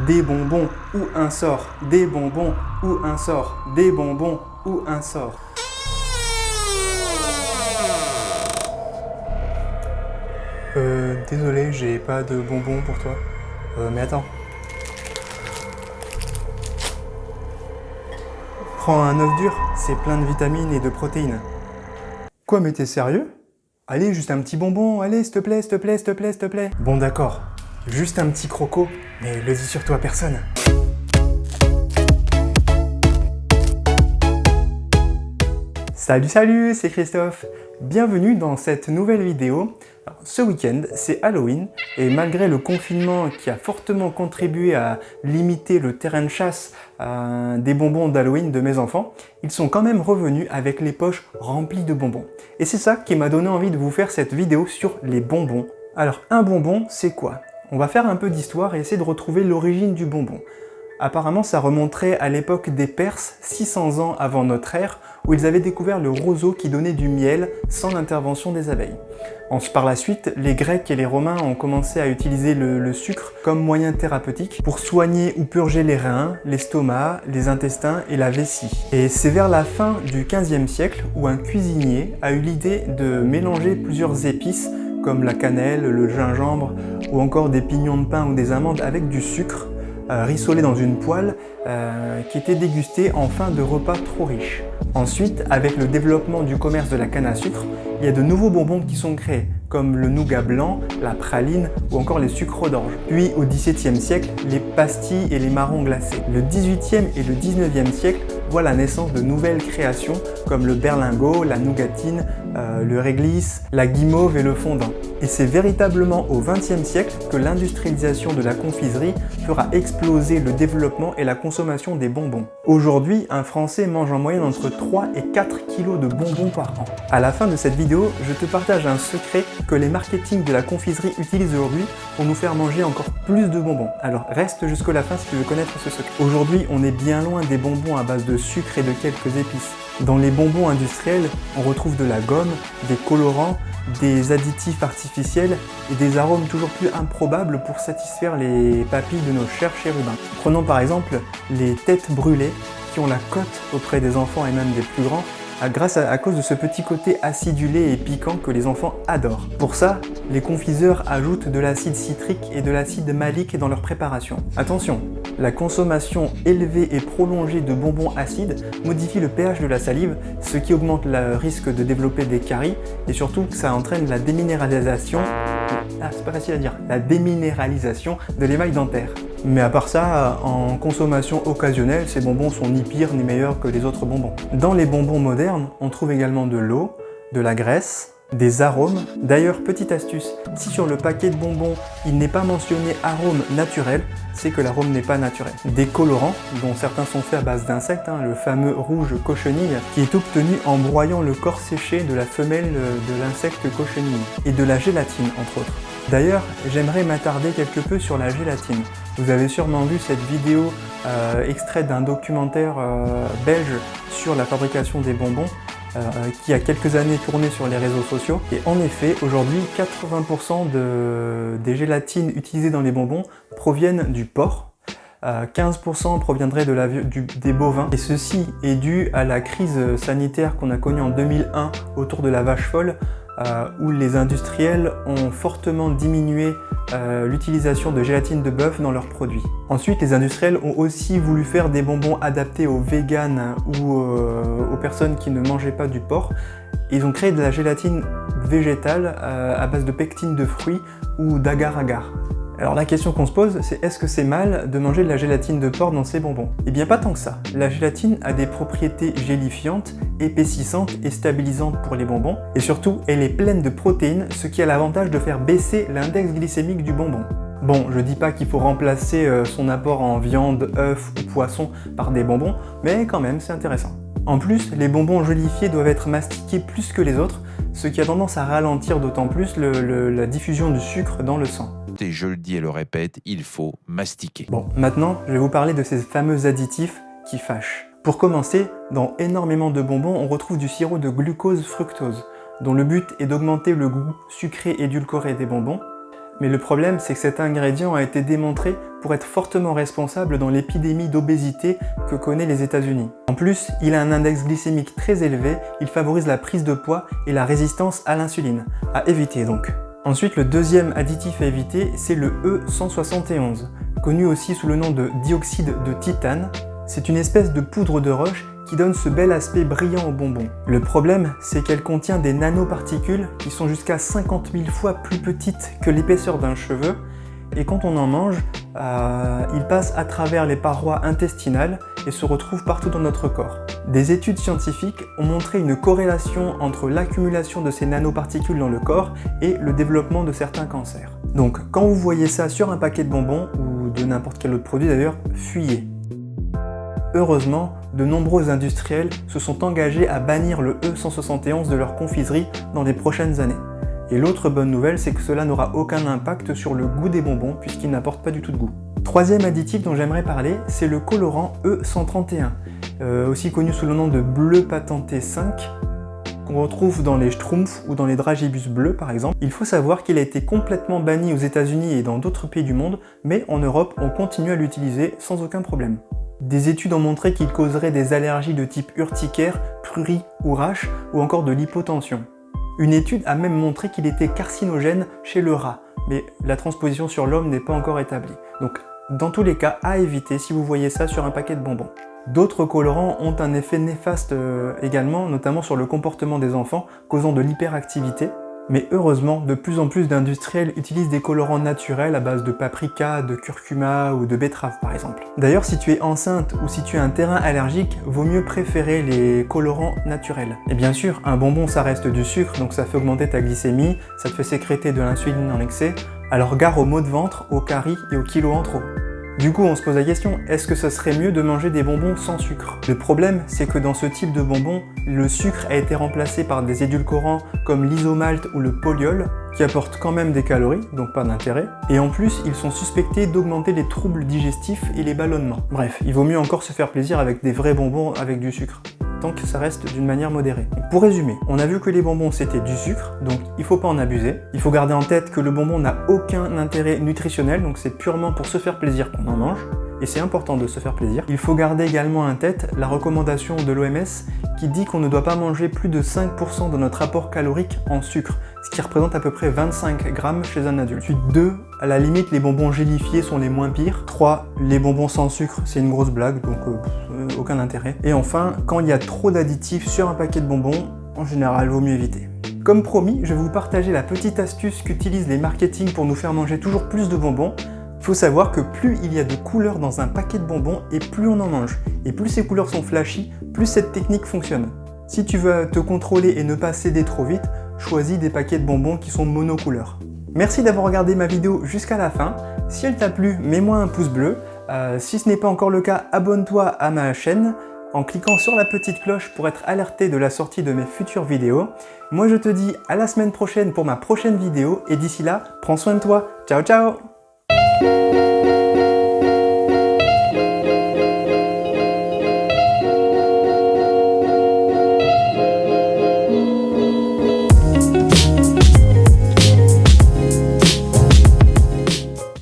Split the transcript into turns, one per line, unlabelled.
Des bonbons ou un sort, des bonbons ou un sort, des bonbons ou un sort. Désolé, j'ai pas de bonbons pour toi. Mais attends. Prends un œuf dur, c'est plein de vitamines et de protéines. Quoi, mais t'es sérieux? Allez, juste un petit bonbon, allez, s'il te plaît, s'il te plaît, s'il te plaît, s'il te plaît. Bon d'accord, juste un petit croco, mais le dis surtout à personne. Salut, c'est Christophe. Bienvenue dans cette nouvelle vidéo. Alors, ce week-end, c'est Halloween et malgré le confinement qui a fortement contribué à limiter le terrain de chasse des bonbons d'Halloween de mes enfants, ils sont quand même revenus avec les poches remplies de bonbons. Et c'est ça qui m'a donné envie de vous faire cette vidéo sur les bonbons. Alors, un bonbon, c'est quoi? On va faire un peu d'histoire et essayer de retrouver l'origine du bonbon. Apparemment, ça remonterait à l'époque des Perses, 600 ans avant notre ère, où ils avaient découvert le roseau qui donnait du miel sans l'intervention des abeilles. Par la suite, les Grecs et les Romains ont commencé à utiliser le sucre comme moyen thérapeutique pour soigner ou purger les reins, l'estomac, les intestins et la vessie. Et c'est vers la fin du XVe siècle où un cuisinier a eu l'idée de mélanger plusieurs épices comme la cannelle, le gingembre ou encore des pignons de pin ou des amandes avec du sucre rissolé dans une poêle qui était dégusté en fin de repas trop riche. Ensuite, avec le développement du commerce de la canne à sucre, il y a de nouveaux bonbons qui sont créés, comme le nougat blanc, la praline ou encore les sucres d'orge. Puis au XVIIe siècle, les pastilles et les marrons glacés. Le XVIIIe et le XIXe siècle voient la naissance de nouvelles créations comme le berlingot, la nougatine, le réglisse, la guimauve et le fondant. Et c'est véritablement au XXe siècle que l'industrialisation de la confiserie fera exploser le développement et la consommation des bonbons. Aujourd'hui, un Français mange en moyenne entre 3 et 4 kilos de bonbons par an. À la fin de cette vidéo, je te partage un secret que les marketing de la confiserie utilisent aujourd'hui pour nous faire manger encore plus de bonbons. Alors reste jusqu'à la fin si tu veux connaître ce secret. Aujourd'hui, on est bien loin des bonbons à base de sucre et de quelques épices. Dans les bonbons industriels, on retrouve de la gomme, des colorants, des additifs artificiels et des arômes toujours plus improbables pour satisfaire les papilles de nos chers chérubins. Prenons par exemple les têtes brûlées qui ont la cote auprès des enfants et même des plus grands à cause de ce petit côté acidulé et piquant que les enfants adorent. Pour ça, les confiseurs ajoutent de l'acide citrique et de l'acide malique dans leur préparation. Attention, la consommation élevée et prolongée de bonbons acides modifie le pH de la salive, ce qui augmente le risque de développer des caries et surtout que ça entraîne la déminéralisation, c'est pas facile à dire, la déminéralisation de l'émail dentaire. Mais à part ça, en consommation occasionnelle, ces bonbons sont ni pires ni meilleurs que les autres bonbons. Dans les bonbons modernes, on trouve également de l'eau, de la graisse, des arômes. D'ailleurs, petite astuce, si sur le paquet de bonbons, il n'est pas mentionné arôme naturel, c'est que l'arôme n'est pas naturel. Des colorants, dont certains sont faits à base d'insectes, le fameux rouge cochenille, qui est obtenu en broyant le corps séché de la femelle de l'insecte cochenille, et de la gélatine entre autres. D'ailleurs, j'aimerais m'attarder quelque peu sur la gélatine. Vous avez sûrement vu cette vidéo extraite d'un documentaire belge sur la fabrication des bonbons qui a quelques années tourné sur les réseaux sociaux. Et en effet, aujourd'hui, 80% des gélatines utilisées dans les bonbons proviennent du porc. 15% proviendraient des bovins. Et ceci est dû à la crise sanitaire qu'on a connue en 2001 autour de la vache folle, où les industriels ont fortement diminué l'utilisation de gélatine de bœuf dans leurs produits. Ensuite, les industriels ont aussi voulu faire des bonbons adaptés aux véganes ou aux personnes qui ne mangeaient pas du porc. Ils ont créé de la gélatine végétale à base de pectine de fruits ou d'agar-agar. Alors la question qu'on se pose, c'est est-ce que c'est mal de manger de la gélatine de porc dans ces bonbons? Eh bien pas tant que ça. La gélatine a des propriétés gélifiantes, épaississantes et stabilisantes pour les bonbons. Et surtout, elle est pleine de protéines, ce qui a l'avantage de faire baisser l'index glycémique du bonbon. Bon, je dis pas qu'il faut remplacer son apport en viande, œufs ou poisson par des bonbons, mais quand même c'est intéressant. En plus, les bonbons gélifiés doivent être mastiqués plus que les autres, ce qui a tendance à ralentir d'autant plus la diffusion du sucre dans le sang.
Et je le dis et le répète, il faut mastiquer.
Bon, maintenant, je vais vous parler de ces fameux additifs qui fâchent. Pour commencer, dans énormément de bonbons, on retrouve du sirop de glucose-fructose, dont le but est d'augmenter le goût sucré édulcoré des bonbons. Mais le problème, c'est que cet ingrédient a été démontré pour être fortement responsable dans l'épidémie d'obésité que connaît les États-Unis. En plus, il a un index glycémique très élevé, il favorise la prise de poids et la résistance à l'insuline. À éviter donc. Ensuite, le deuxième additif à éviter, c'est le E171, connu aussi sous le nom de dioxyde de titane. C'est une espèce de poudre de roche qui donne ce bel aspect brillant au bonbon. Le problème, c'est qu'elle contient des nanoparticules qui sont jusqu'à 50 000 fois plus petites que l'épaisseur d'un cheveu, et quand on en mange, il passe à travers les parois intestinales et se retrouve partout dans notre corps. Des études scientifiques ont montré une corrélation entre l'accumulation de ces nanoparticules dans le corps et le développement de certains cancers. Donc quand vous voyez ça sur un paquet de bonbons, ou de n'importe quel autre produit d'ailleurs, fuyez. Heureusement, de nombreux industriels se sont engagés à bannir le E171 de leur confiserie dans les prochaines années. Et l'autre bonne nouvelle, c'est que cela n'aura aucun impact sur le goût des bonbons puisqu'il n'apporte pas du tout de goût. Troisième additif dont j'aimerais parler, c'est le colorant E131, aussi connu sous le nom de bleu patenté 5, qu'on retrouve dans les Schtroumpfs ou dans les dragibus bleus par exemple. Il faut savoir qu'il a été complètement banni aux États-Unis et dans d'autres pays du monde, mais en Europe, on continue à l'utiliser sans aucun problème. Des études ont montré qu'il causerait des allergies de type urticaire, prurie ou rash, ou encore de l'hypotension. Une étude a même montré qu'il était carcinogène chez le rat, mais la transposition sur l'homme n'est pas encore établie. Donc, dans tous les cas, à éviter si vous voyez ça sur un paquet de bonbons. D'autres colorants ont un effet néfaste également, notamment sur le comportement des enfants, causant de l'hyperactivité. Mais heureusement, de plus en plus d'industriels utilisent des colorants naturels à base de paprika, de curcuma ou de betterave par exemple. D'ailleurs, si tu es enceinte ou si tu as un terrain allergique, vaut mieux préférer les colorants naturels. Et bien sûr, un bonbon ça reste du sucre, donc ça fait augmenter ta glycémie, ça te fait sécréter de l'insuline en excès, alors gare aux maux de ventre, aux caries et aux kilos en trop. Du coup, on se pose la question, est-ce que ça serait mieux de manger des bonbons sans sucre? Le problème, c'est que dans ce type de bonbons, le sucre a été remplacé par des édulcorants comme l'isomalte ou le poliol, qui apportent quand même des calories, donc pas d'intérêt, et en plus, ils sont suspectés d'augmenter les troubles digestifs et les ballonnements. Bref, il vaut mieux encore se faire plaisir avec des vrais bonbons avec du sucre, tant que ça reste d'une manière modérée. Pour résumer, on a vu que les bonbons c'était du sucre, donc il faut pas en abuser. Il faut garder en tête que le bonbon n'a aucun intérêt nutritionnel, donc c'est purement pour se faire plaisir qu'on en mange, et c'est important de se faire plaisir. Il faut garder également en tête la recommandation de l'OMS qui dit qu'on ne doit pas manger plus de 5% de notre apport calorique en sucre, ce qui représente à peu près 25 grammes chez un adulte. Ensuite 2, à la limite les bonbons gélifiés sont les moins pires. 3, les bonbons sans sucre c'est une grosse blague, donc aucun intérêt. Et enfin, quand il y a trop d'additifs sur un paquet de bonbons, en général vaut mieux éviter. Comme promis, je vais vous partager la petite astuce qu'utilisent les marketing pour nous faire manger toujours plus de bonbons. Il faut savoir que plus il y a de couleurs dans un paquet de bonbons et plus on en mange. Et plus ces couleurs sont flashy, plus cette technique fonctionne. Si tu veux te contrôler et ne pas céder trop vite, choisis des paquets de bonbons qui sont monocouleurs. Merci d'avoir regardé ma vidéo jusqu'à la fin. Si elle t'a plu, mets-moi un pouce bleu. Si ce n'est pas encore le cas, abonne-toi à ma chaîne en cliquant sur la petite cloche pour être alerté de la sortie de mes futures vidéos. Moi je te dis à la semaine prochaine pour ma prochaine vidéo et d'ici là, prends soin de toi. Ciao ciao!